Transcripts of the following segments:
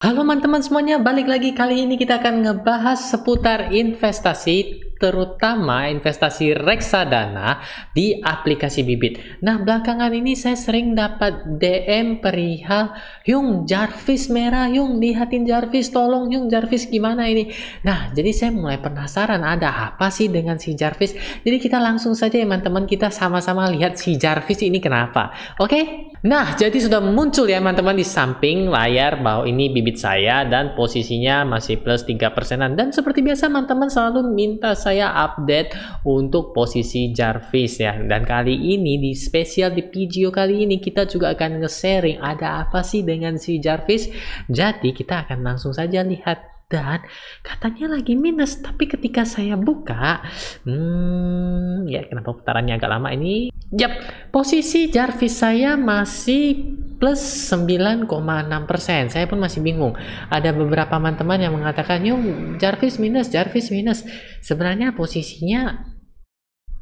Halo teman-teman semuanya, balik lagi. Kali ini kita akan ngebahas seputar investasi, terutama investasi reksadana di aplikasi Bibit. Nah, belakangan ini saya sering dapat DM perihal, Yung Jarvis merah, Yung lihatin Jarvis, tolong Yung Jarvis gimana ini. Nah, jadi saya mulai penasaran ada apa sih dengan si Jarvis. Jadi kita langsung saja ya teman-teman, kita sama-sama lihat si Jarvis ini kenapa. Oke? Nah, jadi sudah muncul ya teman-teman di samping layar bahwa ini Bibit saya dan posisinya masih plus 3%-an. Dan seperti biasa teman-teman selalu minta saya update untuk posisi Jarvis ya. Dan kali ini di spesial di video kali ini kita juga akan nge-sharing ada apa sih dengan si Jarvis. Jadi kita akan langsung saja lihat. Dan katanya lagi minus, tapi ketika saya buka, ya kenapa putarannya agak lama ini? Yap, posisi Jarvis saya masih plus 9,6%. Saya pun masih bingung. Ada beberapa teman-teman yang mengatakan, Yung Jarvis minus, Jarvis minus. Sebenarnya posisinya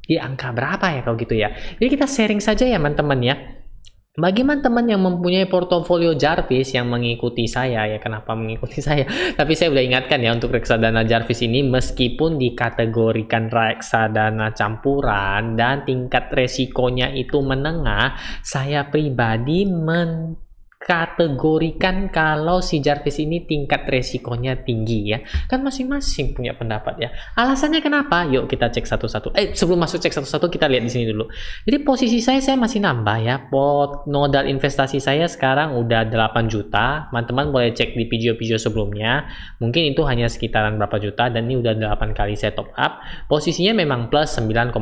di angka berapa ya kalau gitu ya? Jadi kita sharing saja ya teman-teman ya. Bagi teman-teman yang mempunyai portofolio Jarvis yang mengikuti saya, ya kenapa mengikuti saya? Tapi saya udah ingatkan ya untuk reksadana Jarvis ini meskipun dikategorikan reksadana campuran dan tingkat resikonya itu menengah, saya pribadi kategorikan kalau si Jarvis ini tingkat resikonya tinggi ya. Kan masing-masing punya pendapat ya. Alasannya kenapa? Yuk kita cek satu-satu. Sebelum masuk cek satu-satu kita lihat di sini dulu. Jadi posisi saya masih nambah ya. Pot modal investasi saya sekarang udah 8 juta. Teman-teman boleh cek di video-video sebelumnya. Mungkin itu hanya sekitaran berapa juta dan ini udah 8 kali saya top up. Posisinya memang plus 9,6%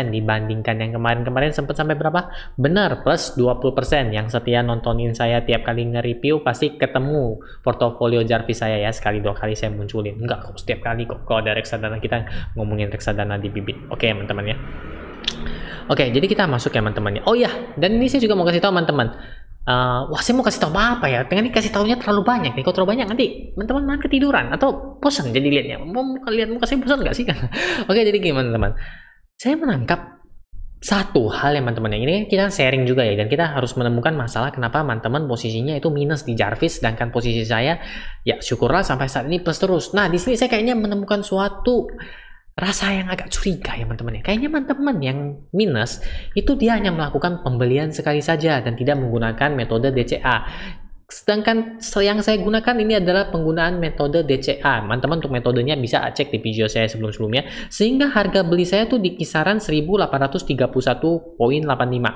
dibandingkan yang kemarin-kemarin sempat sampai berapa? Benar, plus 20%. Yang setia nontonin saya tiap kali nge-review pasti ketemu portofolio Jarvis saya ya, sekali dua kali saya munculin. Enggak kok, setiap kali kok kalau ada reksadana kita ngomongin reksadana di Bibit. Oke teman-teman ya. Oke, jadi kita masuk ya teman-teman ya. Oh ya, dan ini saya juga mau kasih tahu teman-teman. Wah, saya mau kasih tahu apa ya? Dengan ini kasih tahunya terlalu banyak nih. Kalau terlalu banyak nanti teman-teman ketiduran atau bosan jadi lihatnya. Mau lihat muka saya bosan nggak sih kan? Oke, jadi gimana teman? Saya menangkap satu hal ya teman-teman, yang ini kita sharing juga ya, dan kita harus menemukan masalah kenapa teman-teman posisinya itu minus di Jarvis, sedangkan posisi saya ya syukurlah sampai saat ini plus terus. Nah di sini saya kayaknya menemukan suatu rasa yang agak curiga ya teman-teman ya. Kayaknya teman-teman yang minus itu dia hanya melakukan pembelian sekali saja dan tidak menggunakan metode DCA. Sedangkan yang saya gunakan ini adalah penggunaan metode DCA. Teman-teman untuk metodenya bisa cek di video saya sebelum-sebelumnya. Sehingga harga beli saya tuh di kisaran 1831,85.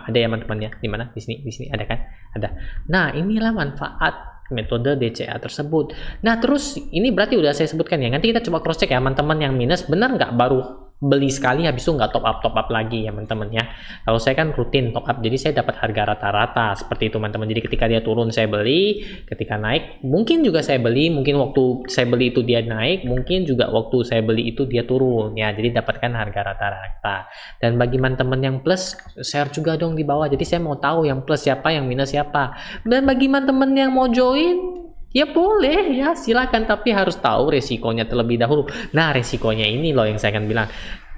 Ada ya teman-teman ya? Di mana? Di sini ada kan? Ada. Nah, inilah manfaat metode DCA tersebut. Nah, terus ini berarti udah saya sebutkan ya. Nanti kita coba cross check ya teman-teman yang minus benar nggak baru beli sekali habis itu nggak top up lagi ya teman-teman ya. Kalau saya kan rutin top up, jadi saya dapat harga rata-rata seperti itu teman-teman. Jadi ketika dia turun saya beli, ketika naik mungkin juga saya beli, mungkin waktu saya beli itu dia naik, mungkin juga waktu saya beli itu dia turun ya. Jadi dapatkan harga rata-rata. Dan bagi teman-teman yang plus, share juga dong di bawah. Jadi saya mau tahu yang plus siapa, yang minus siapa. Dan bagi teman-teman yang mau join, ya boleh ya silakan, tapi harus tahu resikonya terlebih dahulu. Nah resikonya ini loh yang saya akan bilang.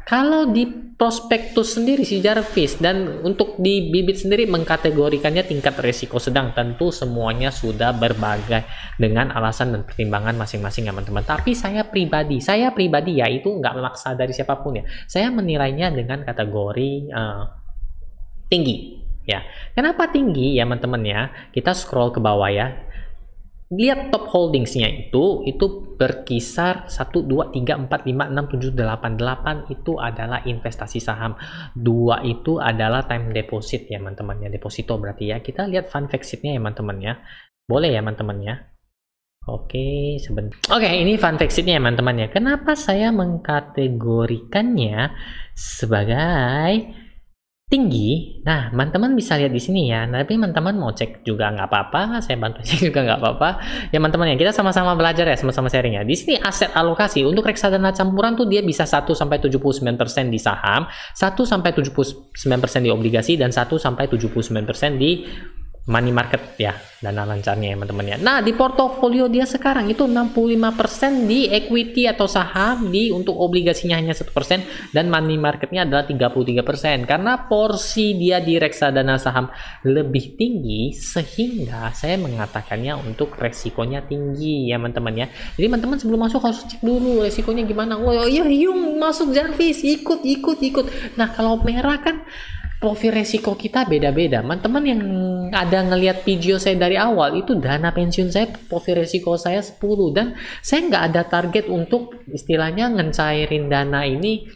Kalau di prospektus sendiri si Jarvis dan untuk di Bibit sendiri mengkategorikannya tingkat resiko sedang, tentu semuanya sudah berbagai dengan alasan dan pertimbangan masing-masing ya teman-teman. Tapi saya pribadi ya itu nggak memaksa dari siapapun ya. Saya menilainya dengan kategori tinggi ya. Kenapa tinggi ya teman-teman ya? Kita scroll ke bawah ya. Lihat top holdingsnya itu berkisar 1, 2, 3, 4, 5, 6, 7, 8 8 itu adalah investasi saham, 2 itu adalah time deposit ya teman-teman ya, deposito berarti ya. Kita lihat fund fact sheet-nya ya teman-teman ya, boleh ya teman-teman ya. Oke sebentar. Oke, ini fun fact sheet-nya ya teman-teman ya. Kenapa saya mengkategorikannya sebagai tinggi? Nah, teman-teman bisa lihat di sini ya. Tapi teman-teman mau cek juga nggak apa-apa, saya bantu cek juga nggak apa-apa. Ya teman-teman ya, kita sama-sama belajar ya, sama-sama sharing ya. Di sini aset alokasi untuk reksadana campuran tuh dia bisa 1-79% di saham, 1-79% di obligasi, dan 1-79% di money market ya, dana lancarnya ya teman-teman ya. Nah, di portofolio dia sekarang itu 65% di equity atau saham, di untuk obligasinya hanya 1% dan money marketnya adalah 33%. Karena porsi dia di reksadana saham lebih tinggi sehingga saya mengatakannya untuk resikonya tinggi ya teman-teman ya. Jadi teman-teman sebelum masuk harus cek dulu resikonya gimana. Oh iya Yung masuk Jarvis, ikut. Nah, kalau merah kan profil resiko kita beda-beda. Teman-teman yang ada ngelihat video saya dari awal, itu dana pensiun saya, profil resiko saya 10, dan saya nggak ada target untuk istilahnya ngecairin dana ini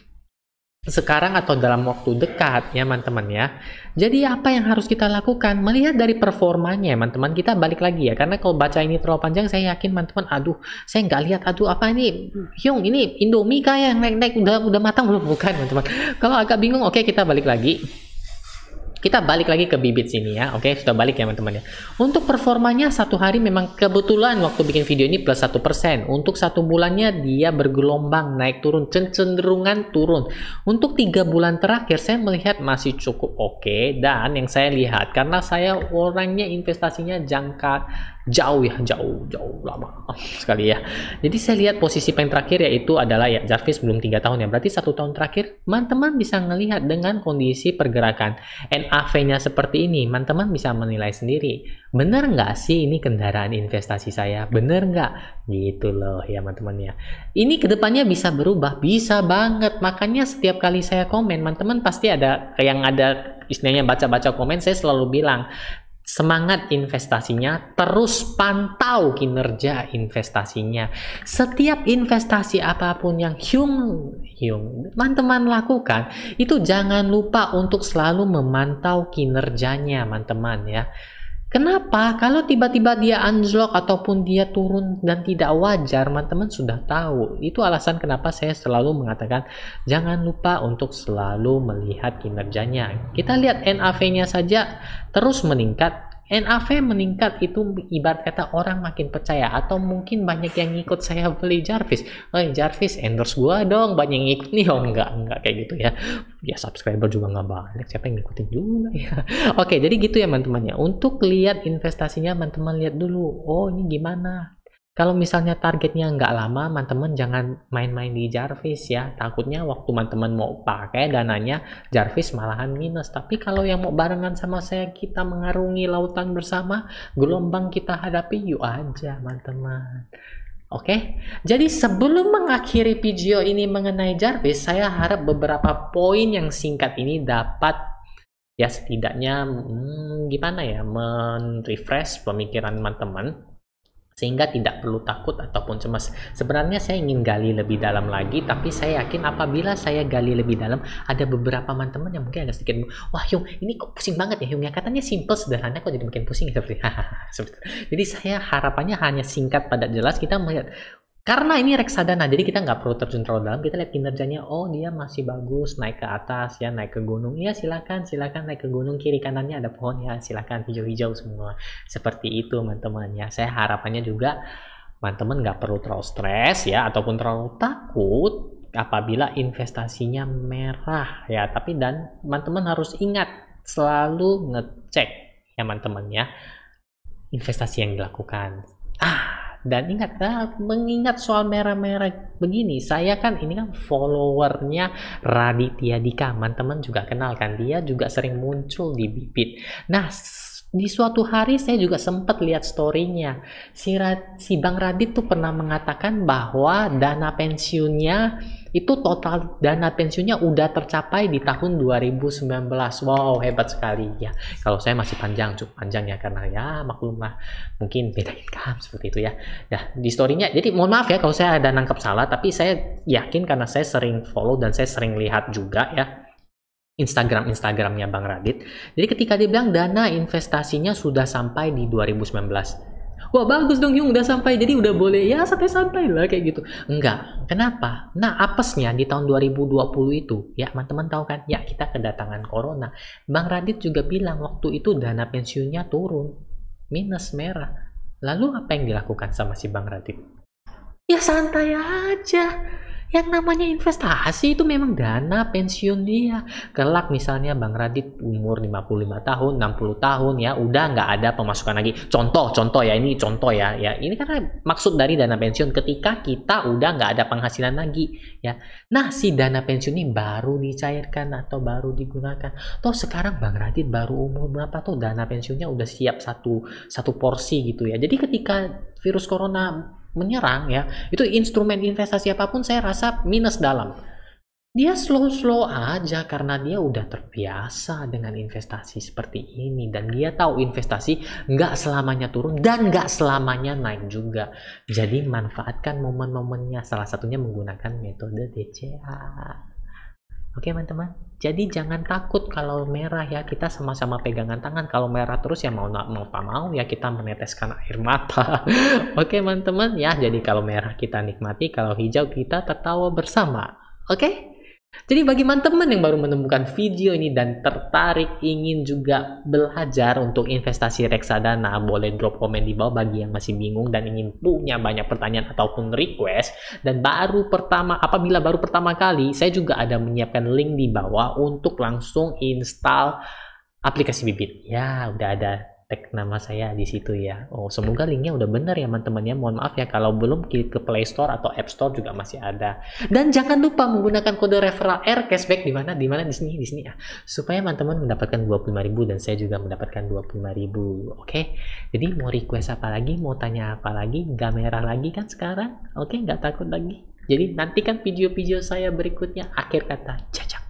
sekarang atau dalam waktu dekat ya teman-teman ya. Jadi apa yang harus kita lakukan? Melihat dari performanya teman-teman, kita balik lagi ya, karena kalau baca ini terlalu panjang saya yakin teman-teman aduh saya nggak lihat, aduh apa ini Hyung, ini Indomie kayak yang naik udah matang belum? Bukan teman-teman. Kalau agak bingung, oke kita balik lagi. Kita balik lagi ke bibit sini ya. Oke, sudah balik ya teman-teman ya. Untuk performanya satu hari memang kebetulan waktu bikin video ini plus 1%. Untuk satu bulannya dia bergelombang naik turun, cenderungan turun. Untuk 3 bulan terakhir saya melihat masih cukup oke. Dan yang saya lihat, karena saya orangnya investasinya jangka jauh lama sekali ya. Jadi saya lihat posisi paling terakhir yaitu adalah ya Jarvis belum 3 tahun ya, berarti 1 tahun terakhir teman-teman bisa melihat dengan kondisi pergerakan NAV-nya seperti ini. Teman-teman bisa menilai sendiri, bener nggak sih ini kendaraan investasi saya, bener nggak gitu loh ya teman-teman ya. Ini kedepannya bisa berubah, bisa banget. Makanya setiap kali saya komen, teman-teman pasti ada yang ada istilahnya baca-baca komen, saya selalu bilang semangat investasinya, terus pantau kinerja investasinya. Setiap investasi apapun yang Hyung teman-teman lakukan, itu jangan lupa untuk selalu memantau kinerjanya teman-teman ya. Kenapa? Kalau tiba-tiba dia anjlok ataupun dia turun dan tidak wajar, teman-teman sudah tahu. Itu alasan kenapa saya selalu mengatakan jangan lupa untuk selalu melihat kinerjanya. Kita lihat NAV-nya saja terus meningkat. NAV meningkat itu ibarat kata orang makin percaya, atau mungkin banyak yang ngikut saya beli Jarvis. Jarvis endorse gua dong, banyak yang ngikut nih. Oh enggak kayak gitu ya. Ya subscriber juga nggak banyak, siapa yang ngikutin juga ya. Oke, jadi gitu ya teman-teman ya. Untuk lihat investasinya teman-teman lihat dulu. Oh ini gimana? Kalau misalnya targetnya nggak lama, teman-teman jangan main-main di Jarvis ya. Takutnya waktu teman-teman mau pakai dananya, Jarvis malahan minus. Tapi kalau yang mau barengan sama saya, kita mengarungi lautan bersama, gelombang kita hadapi, yuk aja teman-teman. Oke, jadi sebelum mengakhiri video ini mengenai Jarvis, saya harap beberapa poin yang singkat ini dapat ya setidaknya gimana ya, men-refresh pemikiran teman-teman, sehingga tidak perlu takut ataupun cemas. Sebenarnya saya ingin gali lebih dalam lagi, tapi saya yakin apabila saya gali lebih dalam, ada beberapa teman-teman yang mungkin agak sedikit, wah Hyung, ini kok pusing banget ya Hyung, ya katanya simple sederhana kok jadi makin pusing ya. Seperti jadi saya harapannya hanya singkat padat jelas. Kita melihat karena ini reksadana, jadi kita nggak perlu terjun terlalu dalam. Kita lihat kinerjanya, oh dia masih bagus, naik ke atas ya, naik ke gunung ya, silakan naik ke gunung, kiri kanannya ada pohon ya, silakan hijau-hijau semua. Seperti itu teman-teman ya. Saya harapannya juga teman-teman nggak perlu terlalu stres ya, ataupun terlalu takut apabila investasinya merah ya. Tapi dan teman-teman harus ingat selalu ngecek ya teman-teman ya, investasi yang dilakukan. Dan ingat, mengingat soal merah-merah begini, saya kan ini kan followernya Raditya Dika, teman-teman juga kenal kan, dia juga sering muncul di Bibit. Nah, di suatu hari saya juga sempat lihat story-nya. Si Bang Radit tuh pernah mengatakan bahwa dana pensiunnya itu total dana pensiunnya udah tercapai di tahun 2019. Wow, hebat sekali ya. Kalau saya masih cukup panjang ya, karena ya maklumlah mungkin beda income seperti itu ya. Nah, di story-nya, jadi mohon maaf ya kalau saya ada nangkep salah, tapi saya yakin karena saya sering follow dan saya sering lihat juga ya Instagramnya Bang Radit. Jadi ketika dia bilang dana investasinya sudah sampai di 2019. Wah bagus dong Yung, udah sampai, jadi udah boleh ya santai-santai lah kayak gitu. Enggak, kenapa? Nah apesnya di tahun 2020 itu ya teman-teman tahu kan ya, kita kedatangan corona. Bang Radit juga bilang waktu itu dana pensiunnya turun, minus merah. Lalu apa yang dilakukan sama si Bang Radit? Ya santai aja. Yang namanya investasi itu memang dana pensiun dia. Kelak misalnya Bang Radit umur 55 tahun, 60 tahun ya, udah nggak ada pemasukan lagi. Contoh ya, ini contoh ya. Ya, ini karena maksud dari dana pensiun ketika kita udah nggak ada penghasilan lagi ya. Nah, si dana pensiun ini baru dicairkan atau baru digunakan. Toh sekarang Bang Radit baru umur berapa tuh dana pensiunnya udah siap satu porsi gitu ya. Jadi ketika virus corona menyerang ya, itu instrumen investasi apapun saya rasa minus dalam. Dia slow-slow aja karena dia udah terbiasa dengan investasi seperti ini dan dia tahu investasi nggak selamanya turun dan nggak selamanya naik juga. Jadi manfaatkan momen-momennya, salah satunya menggunakan metode DCA. Oke teman-teman, jadi jangan takut kalau merah ya, kita sama-sama pegangan tangan. Kalau merah terus ya mau ya kita meneteskan air mata. Oke teman-teman ya, jadi kalau merah kita nikmati, kalau hijau kita tertawa bersama. Oke? Jadi bagi teman-teman yang baru menemukan video ini dan tertarik ingin juga belajar untuk investasi reksadana, boleh drop komen di bawah bagi yang masih bingung dan ingin punya banyak pertanyaan ataupun request. Dan apabila baru pertama kali, saya juga ada menyiapkan link di bawah untuk langsung install aplikasi Bibit. Ya, udah ada tag nama saya di situ ya. Oh, semoga linknya udah bener ya teman-teman ya. Mohon maaf ya kalau belum, klik ke Play Store atau App Store juga masih ada. Dan jangan lupa menggunakan kode referral R cashback di mana di sini ya. Supaya teman-teman mendapatkan 25.000 dan saya juga mendapatkan 25.000. Oke. Jadi mau request apa lagi, mau tanya apa lagi, nggak merah lagi kan sekarang? Oke, nggak takut lagi. Jadi nantikan video-video saya berikutnya. Akhir kata, cacak.